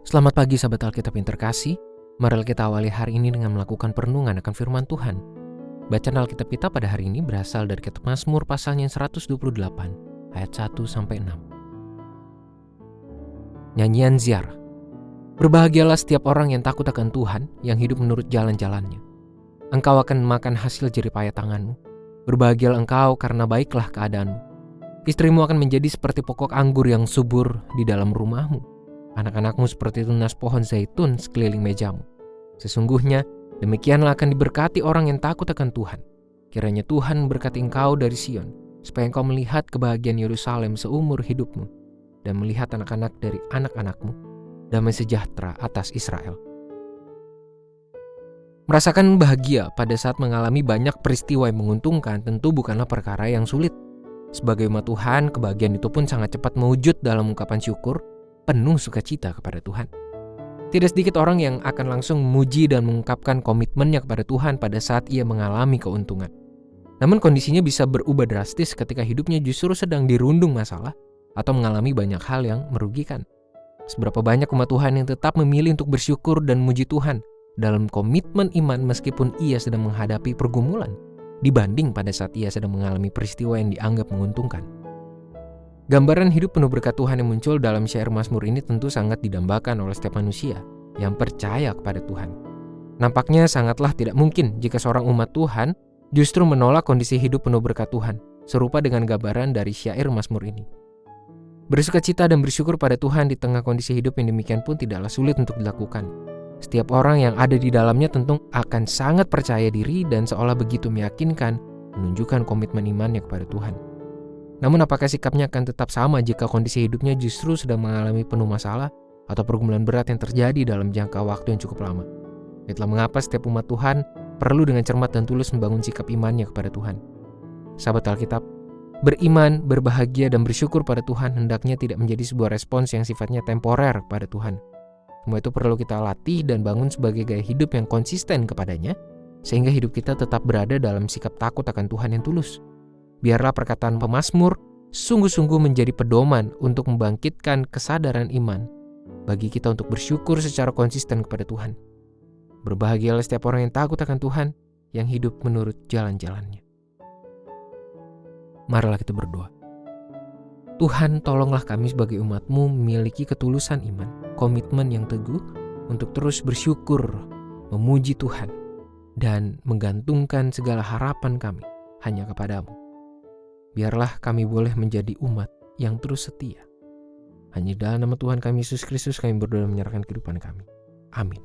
Selamat pagi sahabat Alkitab yang terkasih. Mari kita awali hari ini dengan melakukan perenungan akan firman Tuhan. Bacaan Alkitab kita pada hari ini berasal dari kitab Mazmur pasalnya 128 ayat 1-6. Nyanyian ziarah. Berbahagialah setiap orang yang takut akan Tuhan, yang hidup menurut jalan-jalannya. Engkau akan makan hasil jerih payah tanganmu. Berbahagialah engkau karena baiklah keadaanmu. Istrimu akan menjadi seperti pokok anggur yang subur di dalam rumahmu. Anak-anakmu seperti tunas pohon zaitun sekeliling mejamu. Sesungguhnya demikianlah akan diberkati orang yang takut akan Tuhan. Kiranya Tuhan memberkati engkau dari Sion, supaya engkau melihat kebahagiaan Yerusalem seumur hidupmu, dan melihat anak-anak dari anak-anakmu, damai sejahtera atas Israel. Merasakan bahagia pada saat mengalami banyak peristiwa yang menguntungkan tentu bukanlah perkara yang sulit. Sebagai umat Tuhan, kebahagiaan itu pun sangat cepat mewujud dalam ungkapan syukur, penuh sukacita kepada Tuhan. Tidak sedikit orang yang akan langsung memuji dan mengungkapkan komitmennya kepada Tuhan pada saat ia mengalami keuntungan. Namun kondisinya bisa berubah drastis ketika hidupnya justru sedang dirundung masalah atau mengalami banyak hal yang merugikan. Seberapa banyak umat Tuhan yang tetap memilih untuk bersyukur dan memuji Tuhan dalam komitmen iman meskipun ia sedang menghadapi pergumulan, dibanding pada saat ia sedang mengalami peristiwa yang dianggap menguntungkan. Gambaran hidup penuh berkat Tuhan yang muncul dalam syair Mazmur ini tentu sangat didambakan oleh setiap manusia yang percaya kepada Tuhan. Nampaknya sangatlah tidak mungkin jika seorang umat Tuhan justru menolak kondisi hidup penuh berkat Tuhan, serupa dengan gambaran dari syair Mazmur ini. Bersukacita dan bersyukur pada Tuhan di tengah kondisi hidup yang demikian pun tidaklah sulit untuk dilakukan. Setiap orang yang ada di dalamnya tentu akan sangat percaya diri dan seolah begitu meyakinkan, menunjukkan komitmen imannya kepada Tuhan. Namun apakah sikapnya akan tetap sama jika kondisi hidupnya justru sedang mengalami penuh masalah atau pergumulan berat yang terjadi dalam jangka waktu yang cukup lama? Itulah mengapa setiap umat Tuhan perlu dengan cermat dan tulus membangun sikap imannya kepada Tuhan. Sahabat Alkitab, beriman, berbahagia, dan bersyukur pada Tuhan hendaknya tidak menjadi sebuah respons yang sifatnya temporer pada Tuhan. Semua itu perlu kita latih dan bangun sebagai gaya hidup yang konsisten kepadanya, sehingga hidup kita tetap berada dalam sikap takut akan Tuhan yang tulus. Biarlah perkataan pemazmur sungguh-sungguh menjadi pedoman untuk membangkitkan kesadaran iman bagi kita untuk bersyukur secara konsisten kepada Tuhan. Berbahagialah setiap orang yang takut akan Tuhan, yang hidup menurut jalan-jalannya. Marilah kita berdoa. Tuhan, tolonglah kami sebagai umat-Mu memiliki ketulusan iman, komitmen yang teguh untuk terus bersyukur, memuji Tuhan, dan menggantungkan segala harapan kami hanya kepada-Mu. Biarlah kami boleh menjadi umat yang terus setia. Hanya dalam nama Tuhan kami Yesus Kristus kami berdoa menyerahkan kehidupan kami. Amin.